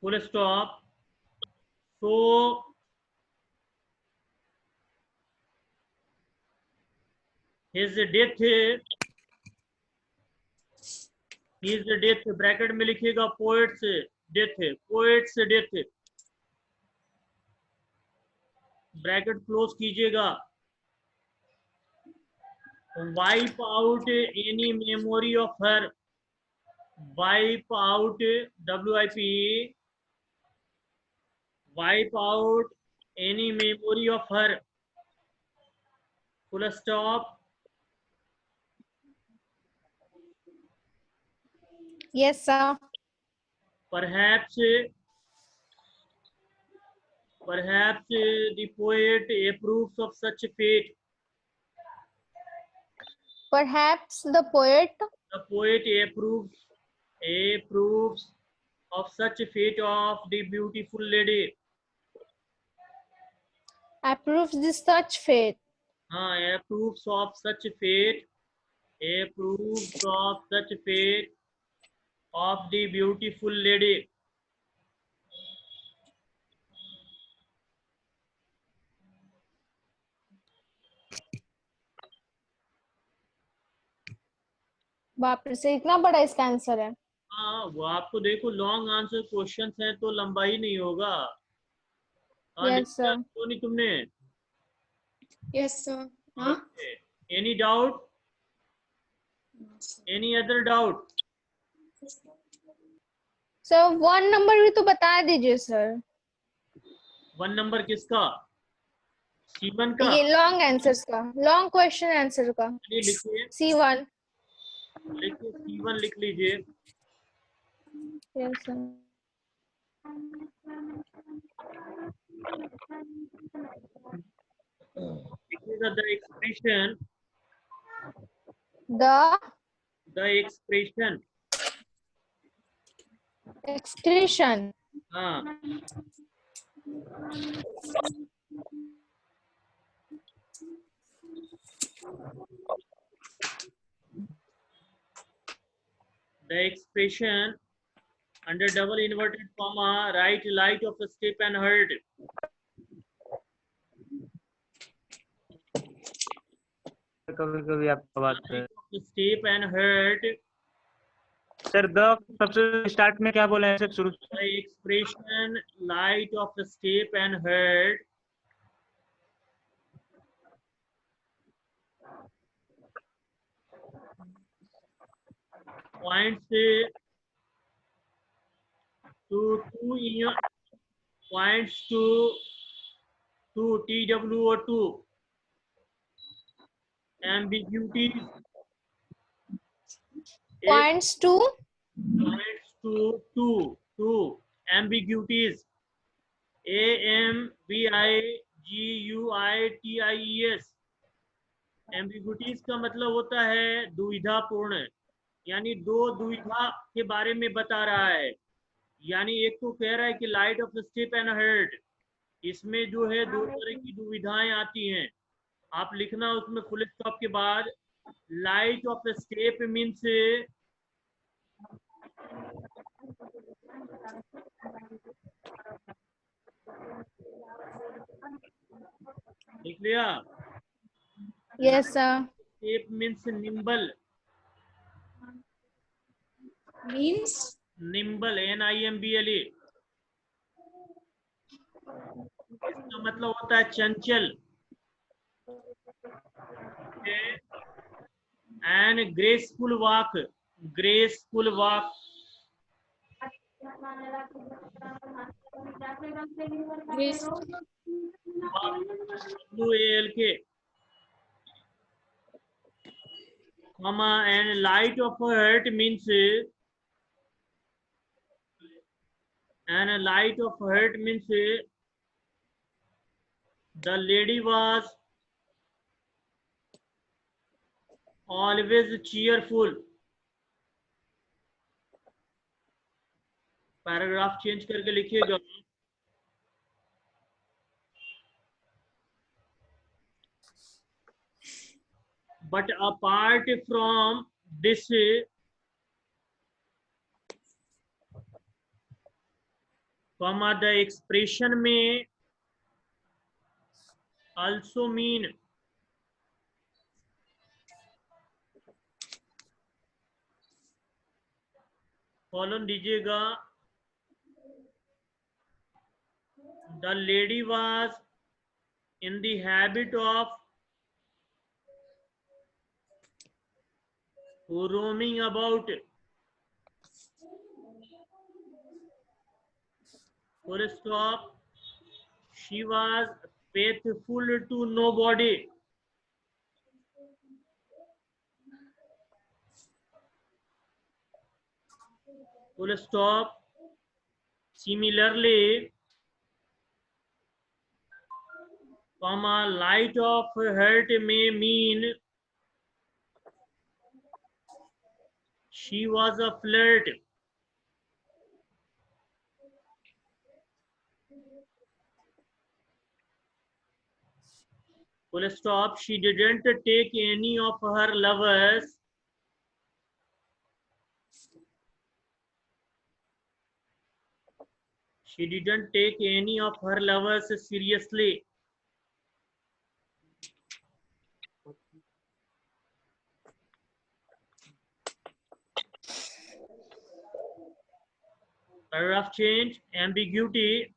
full stop. So his death, his death bracket में लिखिएगा poet's death, poet's death, bracket close कीजिएगा. Wipe out any memory of her, wipe out, WIP, wipe out any memory of her, full stop. Yes, sir. Perhaps the poet approves of such fate. Perhaps the poet The poet approves of such fate of the beautiful lady. approves this such fate. Approves of such fate. Approves of such fate of the beautiful lady. बाप रे, से इतना बड़ा इसका answer है. हाँ, वो आपको देखो लॉन्ग आंसर क्वेश्चंस हैं तो लंबा ही नहीं होगा. Yes, sir. तो नहीं तुमने? Yes, sir. Okay. Any doubt? Any other doubt? Sir 1 number भी तो बता दीजिए सर. 1 नंबर किसका? C1 का? ये लॉन्ग आंसर्स का, लॉन्ग क्वेश्चन आंसर का. लिखिए, C1. लिखिए C1 लिख लीजिए. Yes, sir. लिखिएगा the expression, The expression. excretion. हाँ, the expression under double inverted comma, right, light of a step and hurt. कभी कभी आपका बात है Step and hurt. Sir. The सबसे स्टार्ट में क्या बोला है सर शुरू? The expression light of a step and hurt points to TWO2 ambiguities. Points to two ambiguities. AMBIGUITIES. Ambiguities का मतलब होता है दुविधापूर्ण, यानी दो दुविधा के बारे में बता रहा है. यानी एक तो कह रहा है कि light of step and heart, इसमें जो है दो तरह की दुविधाएं आती हैं. आप लिखना उसमें फुल स्टॉप के बाद लाइट ऑफ स्टेप मीन्स, लिख लिया? yes sir. Step means nimble, Means nimble NIMBLE. इसका मतलब होता है चंचल. And graceful walk, graceful walk. WALK, comma, and light of hurt means, and a light of hurt means the lady was always cheerful. Paragraph change करके लिखिएगा. But apart from this, comma the expression में also mean, column दीजिएगा, the lady was in the habit of roaming about, full stop, she was faithful to nobody, full stop, similarly, comma light of heart may mean she was a flirt, full stop, she didn't take any of her lovers seriously, paragraph change, ambiguity,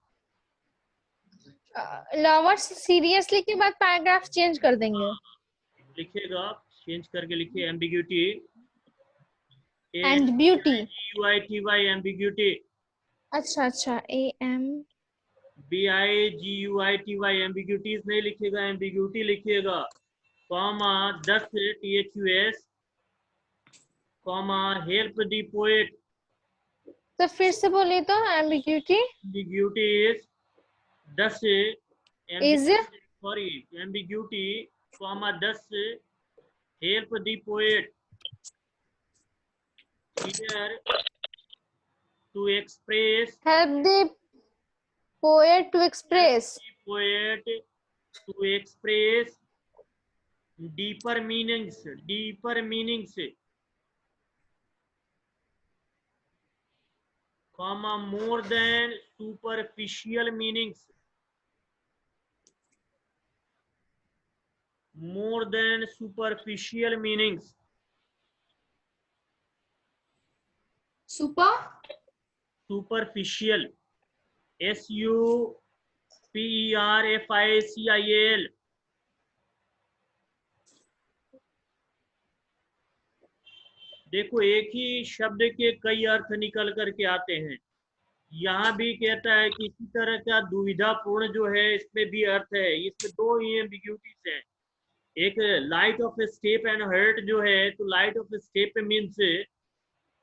lovers seriously के बाद paragraph change कर देंगे. लिखिएगा, change करके लिखिए ambiguity, and beauty. AMBIGUITY, ambiguity, अच्छा अच्छा, AM BIGUITY, ambiguities नहीं लिखिएगा, ambiguity लिखिएगा, comma 10 THUS, comma help the poet, तो फिर से बोलिए तो. Ambiguity ambiguity is 10 is sorry, ambiguity, comma 10 help the poet, here to express, help the poet to express. poet to express deeper meanings, comma more than superficial meanings, Super. superficial, SUPERFICIAL, देखो एक ही शब्द के कई अर्थ निकल करके आते हैं, यहाँ भी कहता है कि इसी तरह का दुविधापूर्ण जो है इसमें भी अर्थ है, इसमें दो ही एम्बिग्यूटीज हैं, एक light of step and heart जो है, तो light of step means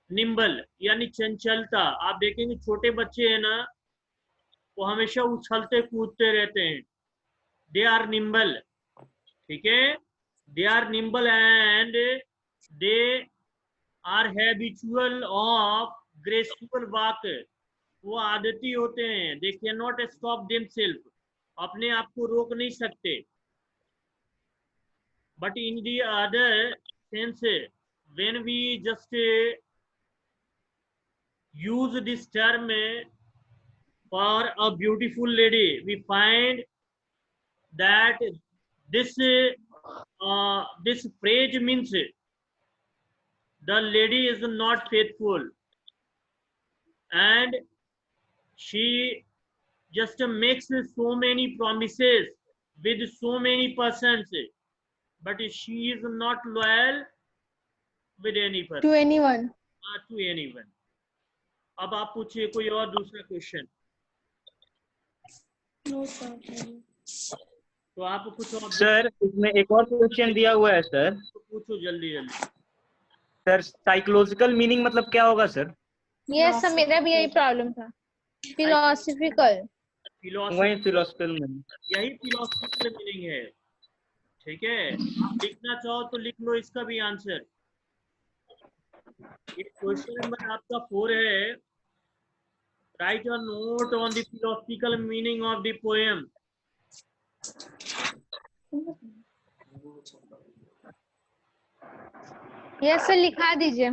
nimble यानी चंचलता. आप देखेंगे छोटे बच्चे हैं ना, वो हमेशा उछलते कूदते रहते हैं, दे आर निम्बल, ठीक है, they are nimble and they are habitual of graceful walk, वो आदती होते हैं, they can not stop themselves, अपने आप को रोक नहीं सकते. But in the other sense when we just use this term for a beautiful lady, we find that this phrase means the lady is not faithful and she just makes so many promises with so many persons, but she is not loyal with any person, to anyone. to anyone. अब आप पूछिए कोई और दूसरा question. No, sir. तो आप कुछ और सर इसमें एक और क्वेश्चन दिया हुआ है सर. तो पूछो जल्दी जल्दी. सर साइकोलॉजिकल मीनिंग मतलब क्या होगा सर? यस सर, मेरा भी यही प्रॉब्लम था. फिलोसफिकल. वही फिलोसफिकल मीनिंग. यही फिलोसफिकल मीनिंग है, ठीक है. आप लिखना चाहो तो लिख लो इसका भी आंसर. ये क्वेश्चन नंबर आपका 4 है. Right a note on the philosophical meaning of the poem. Yes sir, लिखा दीजिए.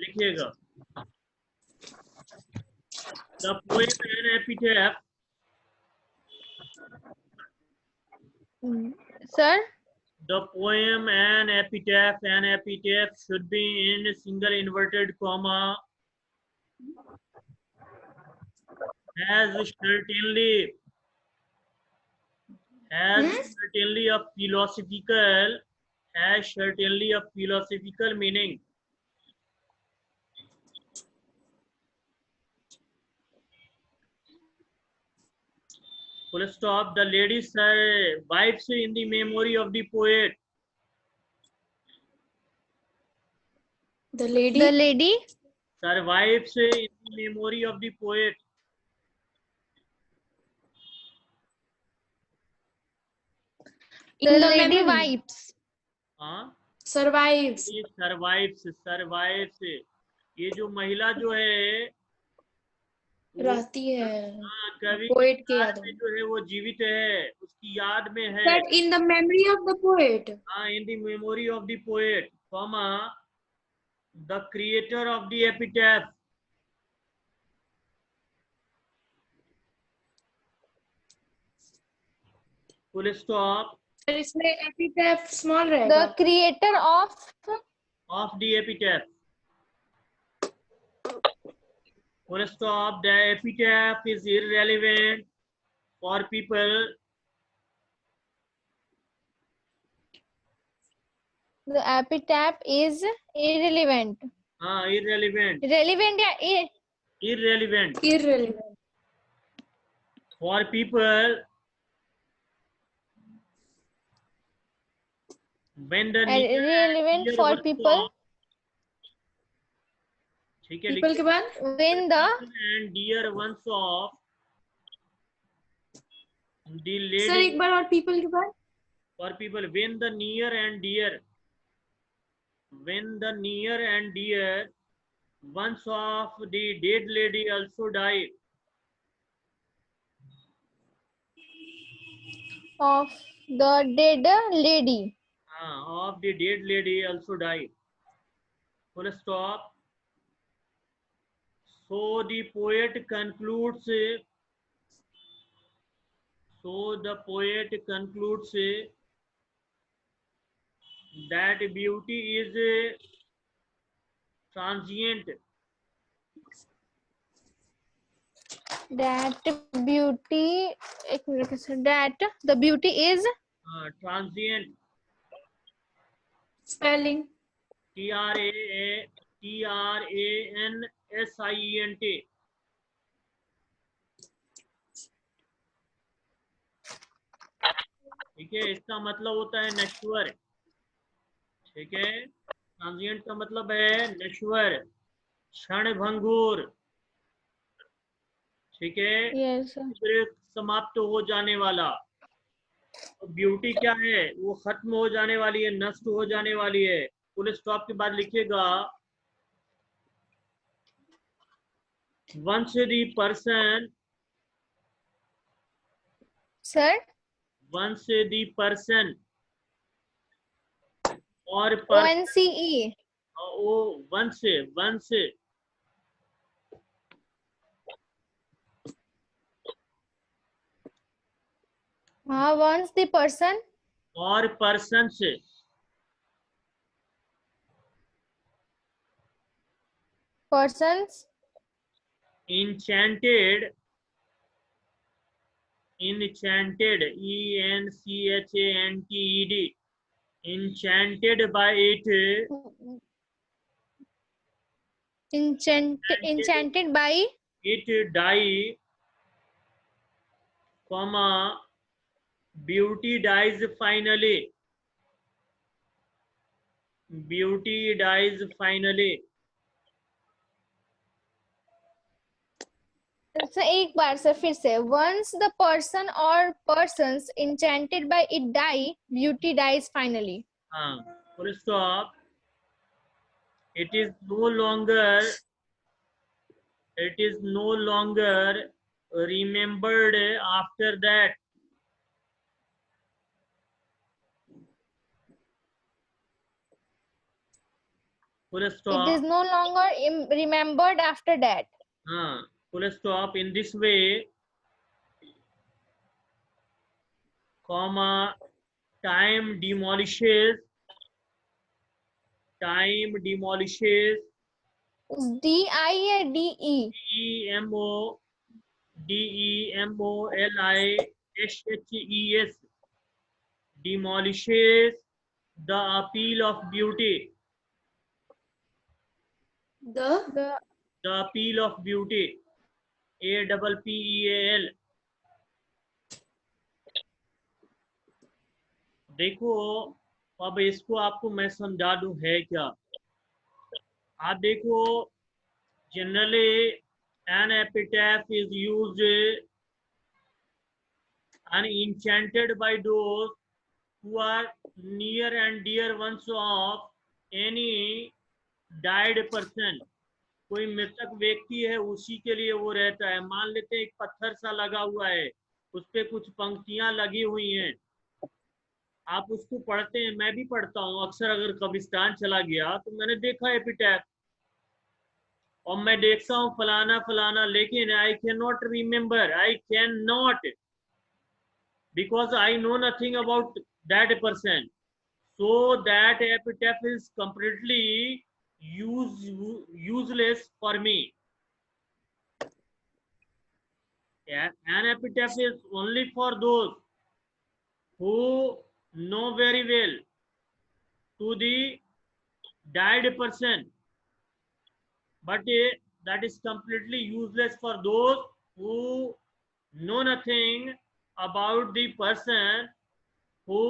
लिखिएगा. The poem and epitaph. Sir, The poem and epitaph should be in single inverted comma. Has certainly a philosophical meaning. Full stop. The lady survives in the memory of the poet. The lady. the lady Survives in the memory of the poet. the In the lady memory. wipes. हाँ, Survives. survives. ये जो महिला जो है वो रहती है कवि पोएट की के याद याद में में. जो है वो जीवित है, उसकी याद में है. But in the memory of the poet. हाँ, in the memory of the poet, comma, the creator of the epitaph. Full stop. Sir इसमें epitaph small The रहेगा. creator Of the epitaph. Full stop. The epitaph is irrelevant for people. the epitaph is irrelevant. हाँ, irrelevant. Relevant या Irrelevant Irrelevant. for people when the near irrelevant dear for ones people of, ठीक है, People के बाद. when the and dear ones of the sir lady एक बार और people के बाद. for people when the near and dear ones of the dead lady also died. of the dead lady. Of the dead lady also died. Full stop. So the poet concludes that beauty is transient. That beauty एक minute sir, that the beauty is Transient. Spelling. Transient. ठीक है, इसका मतलब होता है नश्वर. ठीक है, ट्रांजिएंट का मतलब है नश्वर, क्षणभंगुर. ठीक है, yes sir. फिर समाप्त हो जाने वाला. तो ब्यूटी क्या है, वो खत्म हो जाने वाली है, नष्ट हो जाने वाली है. फुल स्टॉप के बाद लिखिएगा once the person Sir, और person ONCE ओ once हाँ once the person और persons enchanted enchanted enchanted by it enchanted by it die, comma, beauty dies finally. Beauty dies finally. तो एक बार सर फिर से once the person or persons enchanted by it die, beauty dies finally. हाँ, full stop. It is no longer remembered after that. Full stop. It is no longer remembered after that. हाँ, full stop. In this way, comma, time demolishes DI या DE? DEMOLISHES, demolishes the appeal of beauty. The The appeal of beauty. APPEAL. देखो अब इसको आपको मैं समझा दूं है क्या। आप देखो generally an epitaph is used and enchanted by those who are near and dear ones of any died person. कोई मृतक व्यक्ति है उसी के लिए वो रहता है। मान लेते हैं एक पत्थर सा लगा हुआ है, उस पे कुछ पंक्तियां लगी हुई हैं, आप उसको पढ़ते हैं, मैं भी पढ़ता हूँ अक्सर। अगर कब्रिस्तान चला गया तो मैंने देखा एपिटैफ और मैं देखता हूँ फलाना फलाना, लेकिन I can not remember, I can not, because I know nothing about that person, so that epitaph is completely useless for me. An epitaph is only for those who know very well to the died person, but that is completely useless for those who know nothing about the person who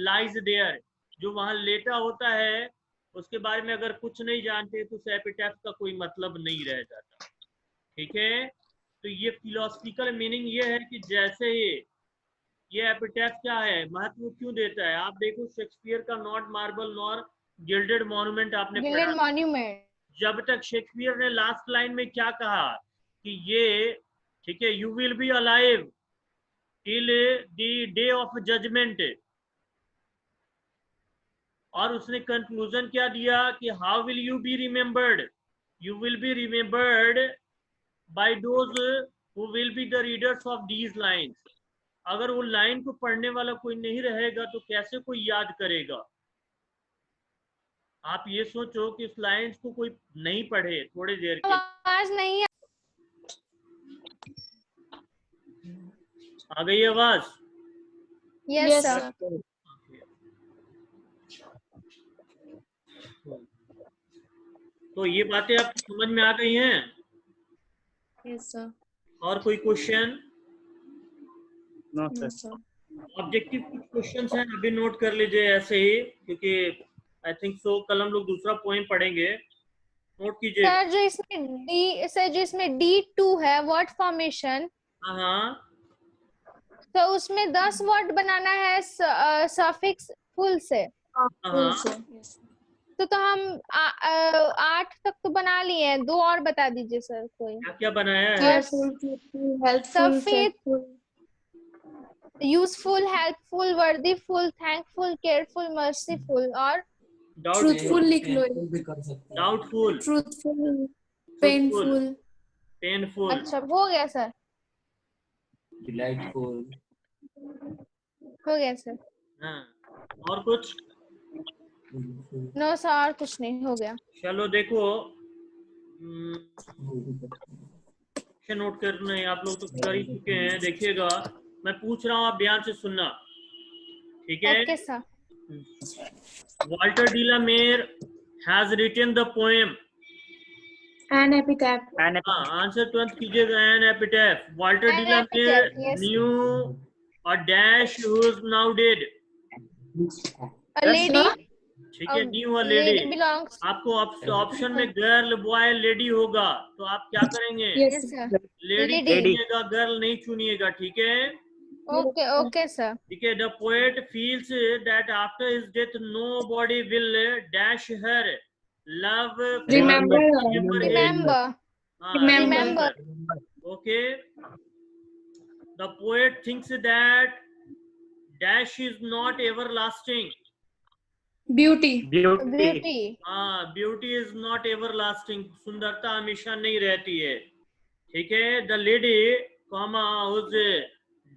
lies there. जो वहां लेटा होता है उसके बारे में अगर कुछ नहीं जानते तो उस एपिटैफ का कोई मतलब नहीं रह जाता। ठीक है, तो ये फिलोसफिकल मीनिंग ये है कि जैसे ये एपिटैफ क्या है, महत्व क्यों देता है। आप देखो शेक्सपियर का not marble nor gilded monument आपने पढ़ा, मॉन्यूमेंट, जब तक शेक्सपियर ने लास्ट लाइन में क्या कहा कि ये ठीक है, you will be alive till the day of judgement, और उसने कंक्लूजन क्या दिया कि how will you be remembered, you will be remembered by those who will be the readers of these lines. अगर वो लाइन को पढ़ने वाला कोई नहीं रहेगा तो कैसे कोई याद करेगा। आप ये सोचो कि इस लाइन्स को कोई नहीं पढ़े थोड़ी देर के, आवाज नहीं आ गई आवाज? Yes sir. तो ये बातें आपको समझ में आ गई हैं? yes sir. और कोई question? No, No, sir. sir. Objective कुछ क्वेश्चंस हैं, अभी नोट कर लीजिए ऐसे ही, क्योंकि आई थिंक सो कल हम लोग दूसरा पोएम पढ़ेंगे, नोट कीजिए। सर जो इसमें D2 है वर्ड फॉर्मेशन, हाँ, तो उसमें 10 वर्ड बनाना है सफिक्स फुल से, हाँ, Yes. तो हम 8 तक तो बना लिए हैं, 2 और बता दीजिए सर कोई। क्या क्या बनाया है? Careful, truthful, helpful, Sufficient. faithful. Useful, helpful, वर्दीफुल, थैंकफुल, केयरफुल, मर्सीफुल और Truthful लिख लो। Doubtful, Truthful, painful. पेनफुल। अच्छा हो गया सर, delightful, हो गया सर। हाँ, और कुछ? नो सर और कुछ नहीं, हो गया। चलो देखो, नोट करना है, आप लोग तो कर ही चुके हैं। देखिएगा मैं पूछ रहा हूँ, आप ध्यान से सुनना, ठीक है? Okay sir. Walter de la Mare has written the poem. An epitaph. Answer तुरंत कीजिएगा। An epitaph. Walter de An la Mare epitaph, yes. knew a dash who is now dead. A lady, ठीक है, new a lady. lady belongs, आपको option में girl, boy, lady होगा, तो आप क्या करेंगे? Yes. yes sir, lady lady. चुनिएगा, गर्ल नहीं चुनिएगा, ठीक है? Okay okay sir. ठीक है। The poet feels that after his death nobody will dash her love, Remember. Remember, Remember. Okay. The poet thinks that dash is not everlasting. Beauty. beauty, हाँ, beauty is not everlasting, सुंदरता हमेशा नहीं रहती है। ठीक है, the lady comma whose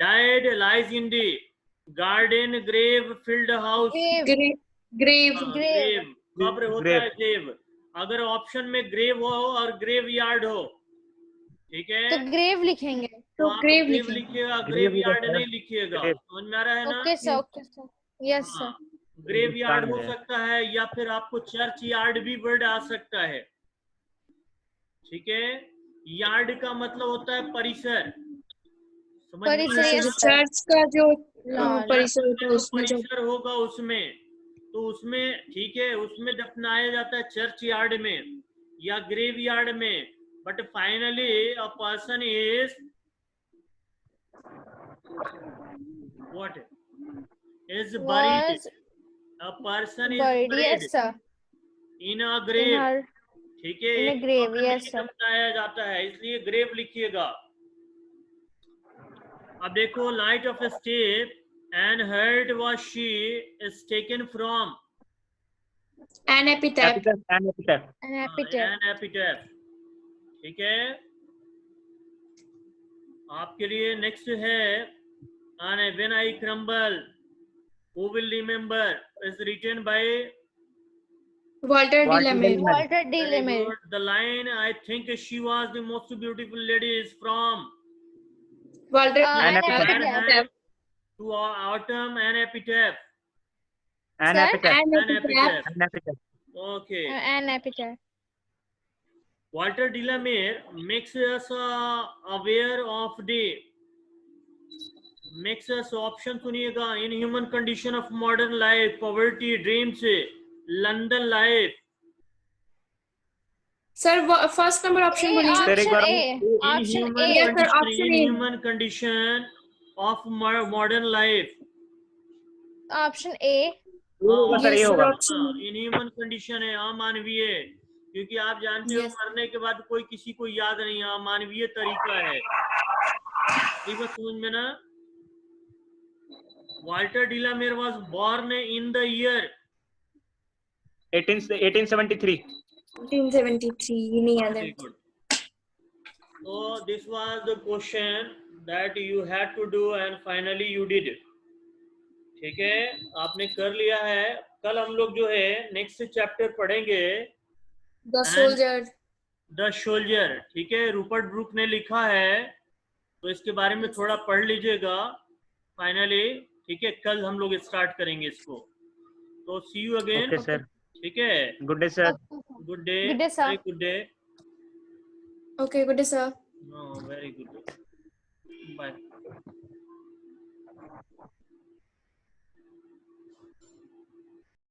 died lies in the garden grave field house. Grave. Grave. Grave कब्र होता Grave. है, ग्रेव। अगर ऑप्शन में ग्रेव हो और ग्रेव यार्ड हो, ठीक है, तो grave लिखेंगे. तो तो आप grave ग्रेव लिखेंगे. लिखिएगा, Grave ग्रेव होगा यार्ड sir. नहीं लिखिएगा। Grave. समझ में आ रहा है ना? Okay sir. Okay sir. Yes sir. हाँ, ग्रेव यार्ड हो हिंदुस्तान में। सकता है या फिर आपको चर्च यार्ड भी वर्ड आ सकता है। ठीक है, यार्ड का मतलब होता है परिसर। समझ में परिसर, आया yes जो ना? sir. चर्च का जो Lord. परिसर होता है जो उसमें जो परिसर होगा उसमें, तो उसमें ठीक है, उसमें दफनाया जाता है चर्च यार्ड में या ग्रेव यार्ड में। But finally a person is what is buried. Was A person is buried. buried Yes sir. in a In grave. her. ठीक है, In a एक grave, कब्र में yes, ही sir. दफनाया जाता है, इसलिए ग्रेव लिखिएगा। अब देखो, light of step and heart was she is taken from an epitaph. Epitaph and epitaph. An epitaph. An epitaph. ठीक है, आपके लिए नेक्स्ट है and when I crumble who will remember is written by Walter de Walter la de Mare. la Mare. Walter D. very Lemay. good. The line I think she was the most beautiful lady is from Walter An An epitaph. epitaph. to autumn and epitaph. An Sir? epitaph. an An epitaph. epitaph. An epitaph. Okay. An epitaph. Walter de la Mare makes us aware of the makes us option सुनिएगा, in human condition of modern life, poverty, dreams, London life. Sir, first number option A, बोलिए. Sir, एक option bar A. In Option human A. Yes, sir, condition, option in A. human condition of modern life. Option A. ये होगा sir, Yes, ये sir, होगा। option A. In human condition है, अमानवीय। क्योंकि आप जानते हो Yes. मरने के बाद कोई किसी को याद नहीं है, अमानवीय तरीका है। ये बात समझ में ना? Walter de la Mare was born in the year 1873. 1973. ये नहीं याद है. Very good. So this was the question that you had to do and finally you did. ठीक है, आपने कर लिया है। कल हम लोग जो है नेक्स्ट चैप्टर पढ़ेंगे The soldier. The soldier. ठीक है, रूपर्ट ब्रूक ने लिखा है, तो इसके बारे में थोड़ा पढ़ लीजिएगा फाइनली। ठीक है, कल हम लोग स्टार्ट करेंगे इसको। तो see you again. Okay sir. ठीक है, Good day sir. Good day. Good day, sir. Good day. Okay, good day, sir. Very good, bye.